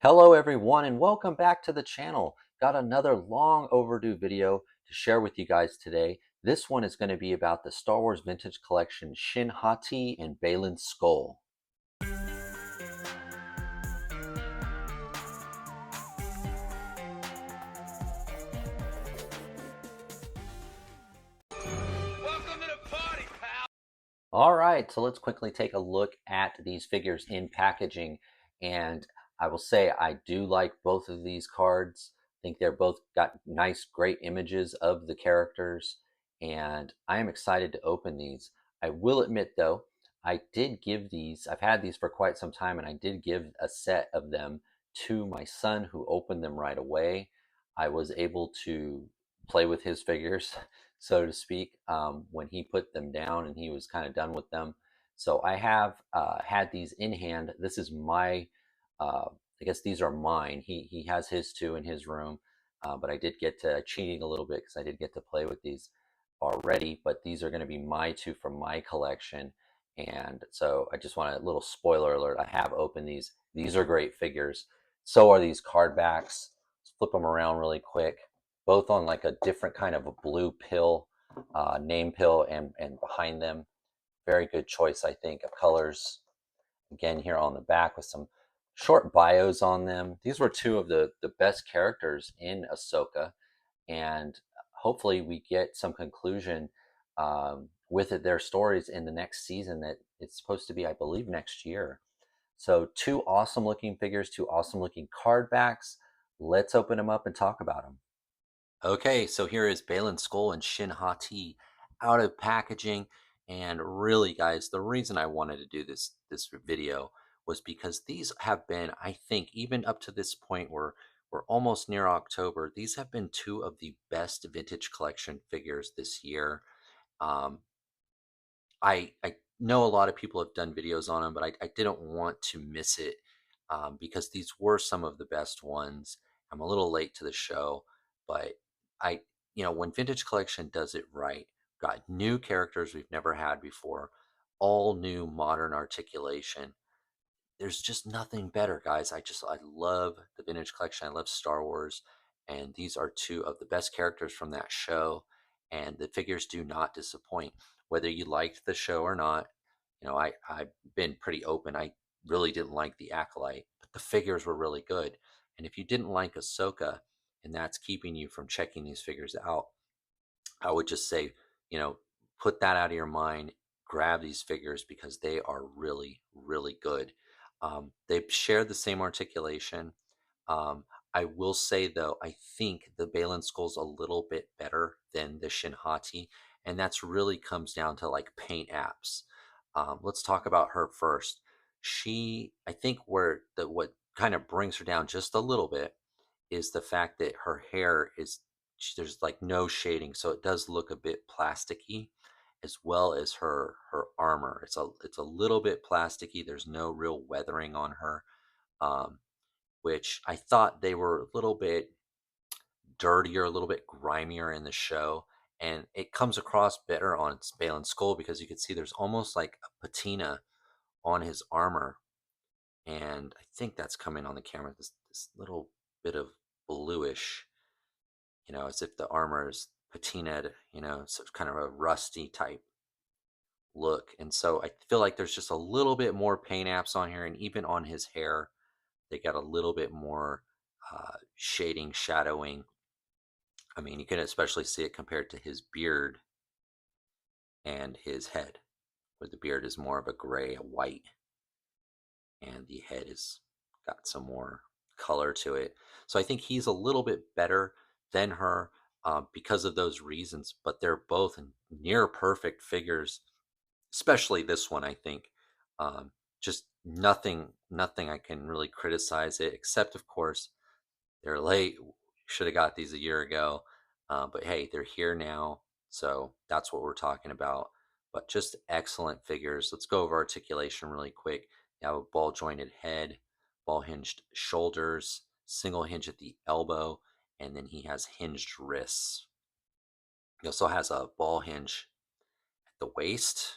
Hello everyone and welcome back to the channel. Got another long overdue video to share with you guys today. This one is going to be about the Star Wars Vintage Collection Shin Hati and Baylan Skoll. Welcome to the party, pal! Alright, so let's quickly take a look at these figures in packaging. And I will say I do like both of these cards. I think they're both got nice, great images of the characters. And I am excited to open these. I will admit though, I did give these, I've had these for quite some time, and I did give a set of them to my son who opened them right away. I was able to play with his figures so to speak, when he put them down and he was kind of done with them. So I have had these in hand. This is my, I guess these are mine. He has his two in his room, but I did get to cheating a little bit because I did get to play with these already. But these are going to be my two from my collection. And so I just want a little spoiler alert. I have opened these. These are great figures. So are these card backs. Let's flip them around really quick, both on like a different kind of a blue pill, name pill, and behind them. Very good choice, I think, of colors. Again, here on the back with some short bios on them. These were two of the best characters in Ahsoka, and hopefully we get some conclusion with their stories in the next season that it's supposed to be, I believe, next year. So two awesome looking figures, two awesome looking card backs. Let's open them up and talk about them. Okay, so here is Baylan Skoll and Shin Hati out of packaging. And really, guys, the reason I wanted to do this video was because these have been, I think, even up to this point where we're almost near October, these have been two of the best vintage collection figures this year. Um, I know a lot of people have done videos on them, but I didn't want to miss it because these were some of the best ones. I'm a little late to the show, but I, when Vintage Collection does it right, got new characters we've never had before, all new modern articulation. There's just nothing better, guys. I love the Vintage Collection. I love Star Wars, and these are two of the best characters from that show, and the figures do not disappoint. Whether you liked the show or not, I've been pretty open. I really didn't like the Acolyte, but the figures were really good. And if you didn't like Ahsoka, and that's keeping you from checking these figures out, I would just say, you know, put that out of your mind, grab these figures because they are really, really good. They share the same articulation. Um, I will say though, I think the Baylan Skoll's a little bit better than the Shin Hati, and that's really comes down to like paint apps. Let's talk about her first. I think what kind of brings her down just a little bit is the fact that her hair is there's like no shading, so it does look a bit plasticky, as well as her armor. It's a little bit plasticky. There's no real weathering on her, um, which I thought they were a little bit dirtier, a little bit grimier in the show, and it comes across better on Baylan Skoll because you can see there's almost like a patina on his armor, and I think that's coming on the camera. This little bit of bluish, as if the armor is patinaed, so it's kind of a rusty type look. And so I feel like there's just a little bit more paint apps on here, and even on his hair, they got a little bit more shading, shadowing. I mean, you can especially see it compared to his beard and his head, where the beard is more of a gray, a white, and the head has got some more color to it. So I think he's a little bit better than her because of those reasons, but they're both near perfect figures, especially this one, I think. Just nothing I can really criticize it, except, of course, they're late. Should have got these a year ago. But hey, they're here now. So that's what we're talking about. But just excellent figures. Let's go over articulation really quick. You have a ball jointed head, ball hinged shoulders, single hinge at the elbow, and then he has hinged wrists. He also has a ball hinge at the waist,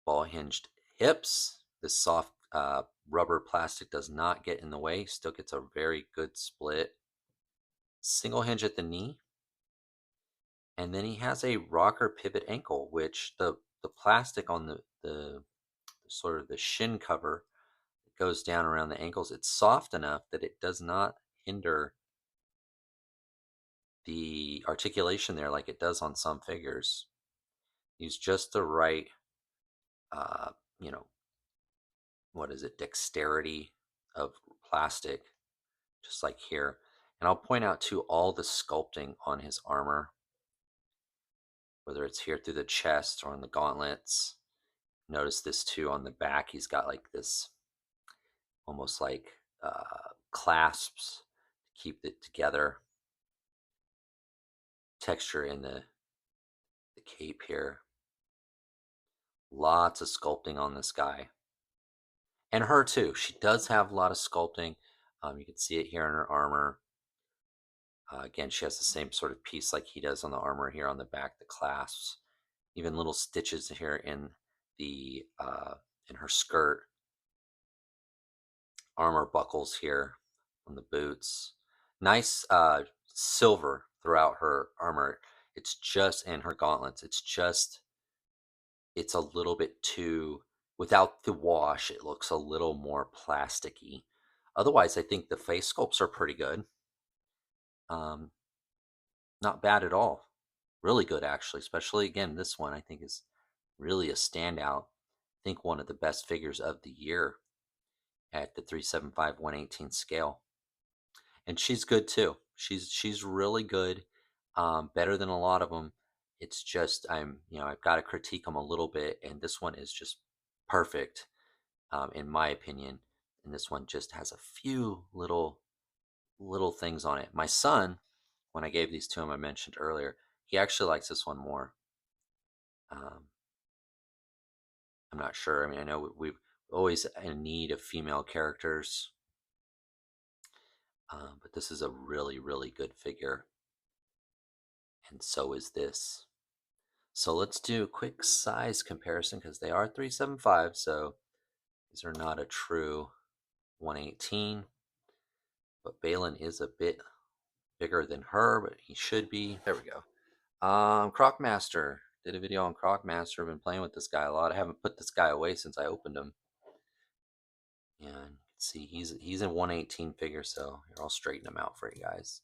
ball hinged hips, this soft Rubber plastic does not get in the way, still gets a very good split. Single hinge at the knee, and then he has a rocker pivot ankle, which the plastic on the sort of the shin cover goes down around the ankles. It's soft enough that it does not hinder the articulation there like it does on some figures. Use just the right, uh, you know, what is it, dexterity of plastic, just like here. And I'll point out too all the sculpting on his armor, whether it's here through the chest or on the gauntlets. Notice this too on the back. He's got like this almost like clasps to keep it together. Texture in the cape here. Lots of sculpting on this guy. And her too. She does have a lot of sculpting. You can see it here in her armor. Again, she has the same sort of piece like he does on the armor here on the back, the clasps. Even little stitches here the in her skirt. Armor buckles here on the boots. Nice silver throughout her armor. It's just, and her gauntlets. It's a little bit too, without the wash, it looks a little more plasticky. Otherwise, I think the face sculpts are pretty good. Um, Not bad at all. Really good, actually. Especially, again, this one I think is really a standout. I think one of the best figures of the year at the 375 118 scale. And she's good too. She's really good, better than a lot of them. It's just I've got to critique them a little bit, and this one is just perfect, in my opinion. And this one just has a few little things on it. My son, when I gave these to him, I mentioned earlier, he actually likes this one more. Um, I'm not sure. I mean, I know we've always in need of female characters, but this is a really good figure, and so is this. So let's do a quick size comparison because they are 375, so these are not a true 118. But Baylan is a bit bigger than her, but he should be. There we go. Crocmaster. Did a video on Crocmaster. I've been playing with this guy a lot. I haven't put this guy away since I opened him. And you can see he's a 118 figure, so here I'll straighten him out for you guys.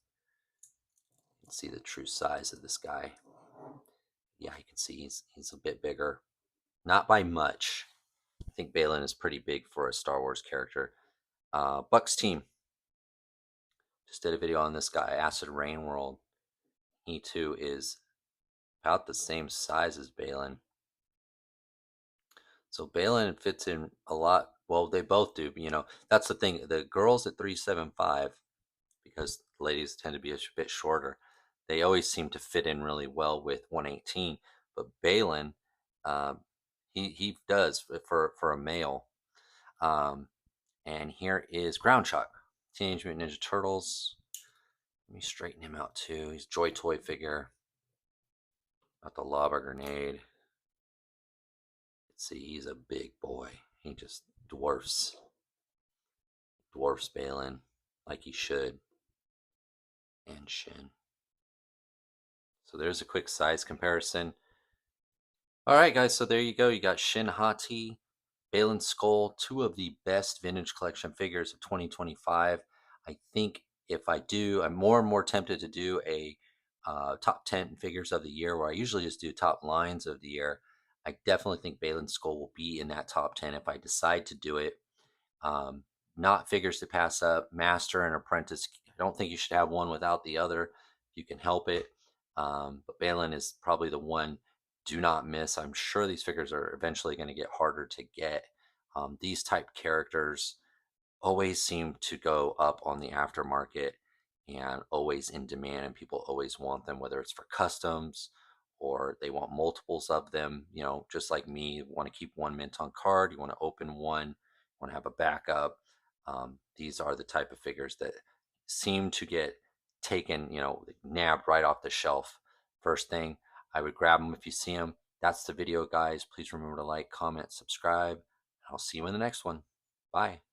You can see the true size of this guy. Yeah, you can see he's a bit bigger. Not by much. I think Baylan is pretty big for a Star Wars character. Buck's team. Just did a video on this guy, Acid Rain World. He too is about the same size as Baylan. So Baylan fits in a lot. Well, they both do. But, that's the thing. The girls at 375, because ladies tend to be a bit shorter, they always seem to fit in really well with 118. But Baylan, um, he does for a male. Um, and here is Ground Shock, Teenage Mutant Ninja Turtles. Let me straighten him out too. He's Joy Toy figure. Got the lava grenade. Let's see, he's a big boy. He just dwarfs Baylan like he should. And Shin. So there's a quick size comparison. All right, guys. So there you go. You got Shin Hati, Baylan Skoll, two of the best vintage collection figures of 2025. I think if I do, I'm more and more tempted to do a top 10 figures of the year, where I usually just do top lines of the year. I definitely think Baylan Skoll will be in that top 10 if I decide to do it. Um, Not figures to pass up. Master and Apprentice. I don't think you should have one without the other if you can help it. But Baylan is probably the one. Do not miss. I'm sure these figures are eventually going to get harder to get. These type characters always seem to go up on the aftermarket and always in demand, and people always want them, whether it's for customs or they want multiples of them. Just like me, you want to keep one mint on card, you want to open one, you want to have a backup. These are the type of figures that seem to get taken, nabbed right off the shelf first thing. I would grab them if you see them. That's the video, guys. Please remember to like, comment, subscribe. I'll see you in the next one. Bye.